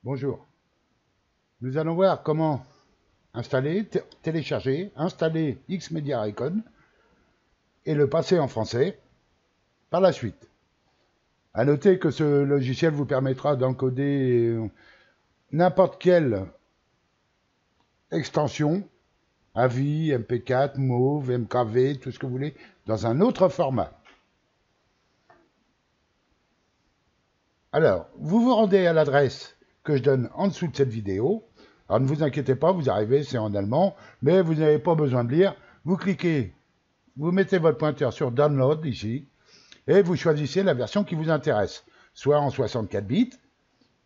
Bonjour. Nous allons voir comment installer, télécharger, installer Xmedia Icon et le passer en français par la suite. À noter que ce logiciel vous permettra d'encoder n'importe quelle extension, AVI, MP4, MOV, MKV, tout ce que vous voulez, dans un autre format. Alors, vous vous rendez à l'adresse que je donne en dessous de cette vidéo. Alors ne vous inquiétez pas, vous arrivez, c'est en allemand, mais vous n'avez pas besoin de lire. Vous cliquez, vous mettez votre pointeur sur Download ici, et vous choisissez la version qui vous intéresse, soit en 64 bits,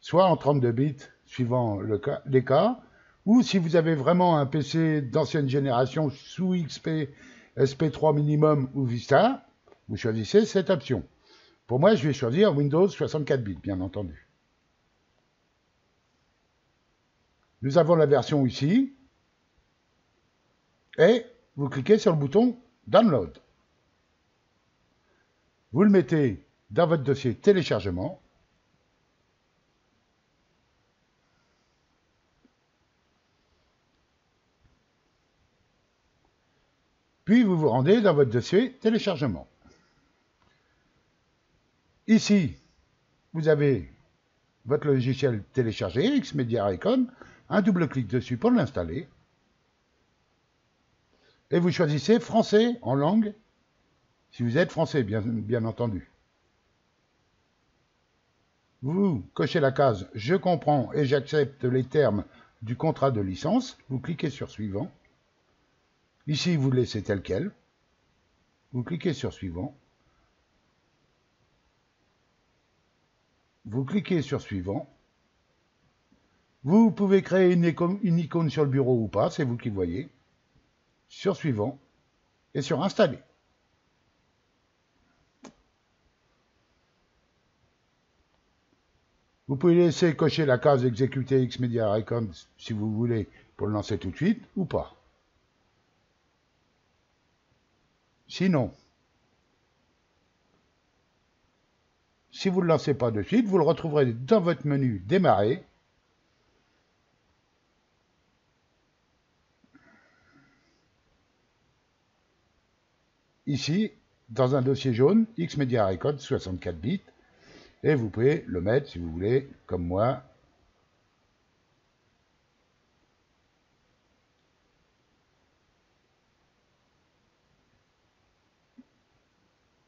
soit en 32 bits, suivant les cas, ou si vous avez vraiment un PC d'ancienne génération sous XP, SP3 minimum ou Vista, vous choisissez cette option. Pour moi, je vais choisir Windows 64 bits, bien entendu. Nous avons la version ici, et vous cliquez sur le bouton Download. Vous le mettez dans votre dossier téléchargement. Puis vous vous rendez dans votre dossier téléchargement. Ici, vous avez votre logiciel téléchargé, Xmedia Icon, un double clic dessus pour l'installer. Et vous choisissez français en langue, si vous êtes français, bien entendu. Vous cochez la case « Je comprends et j'accepte les termes du contrat de licence ». Vous cliquez sur « Suivant ». Ici, vous laissez tel quel. Vous cliquez sur « Suivant ». Vous cliquez sur « Suivant ». Vous pouvez créer une icône sur le bureau ou pas, c'est vous qui voyez. Sur « Suivant » et sur « Installer ». Vous pouvez laisser cocher la case « Exécuter Xmedia Icon » si vous voulez pour le lancer tout de suite ou pas. Sinon, si vous ne le lancez pas de suite, vous le retrouverez dans votre menu « Démarrer ». Ici, dans un dossier jaune, Xmedia Icon 64 bits, et vous pouvez le mettre, si vous voulez, comme moi,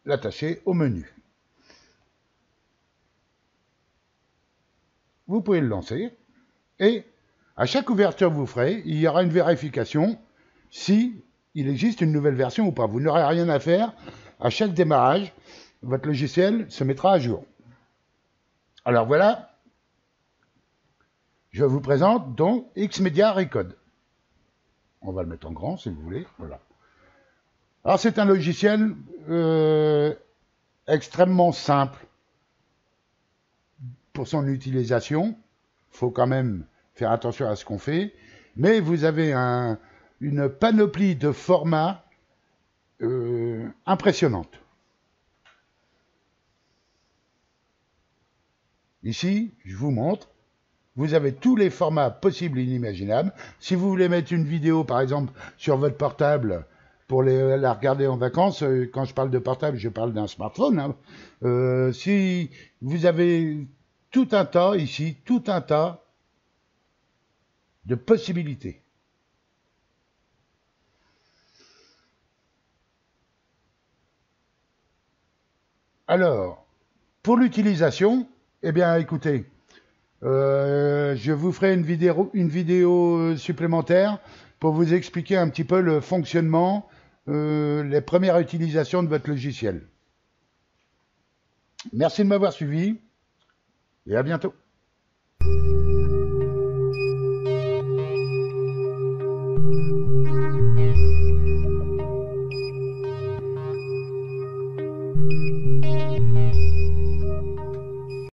l'attacher au menu. Vous pouvez le lancer, et à chaque ouverture que vous ferez, il y aura une vérification si il existe une nouvelle version ou pas. Vous n'aurez rien à faire. À chaque démarrage, votre logiciel se mettra à jour. Alors voilà, je vous présente donc Xmedia Icon. On va le mettre en grand si vous voulez. Voilà. Alors c'est un logiciel extrêmement simple pour son utilisation. Il faut quand même faire attention à ce qu'on fait. Mais vous avez une panoplie de formats impressionnante. Ici, je vous montre, vous avez tous les formats possibles et inimaginables. Si vous voulez mettre une vidéo, par exemple, sur votre portable pour la regarder en vacances, quand je parle de portable, je parle d'un smartphone. Hein. Si vous avez tout un tas, ici, tout un tas de possibilités. Alors, pour l'utilisation, eh bien, écoutez, je vous ferai une vidéo supplémentaire pour vous expliquer un petit peu le fonctionnement, les premières utilisations de votre logiciel. Merci de m'avoir suivi et à bientôt.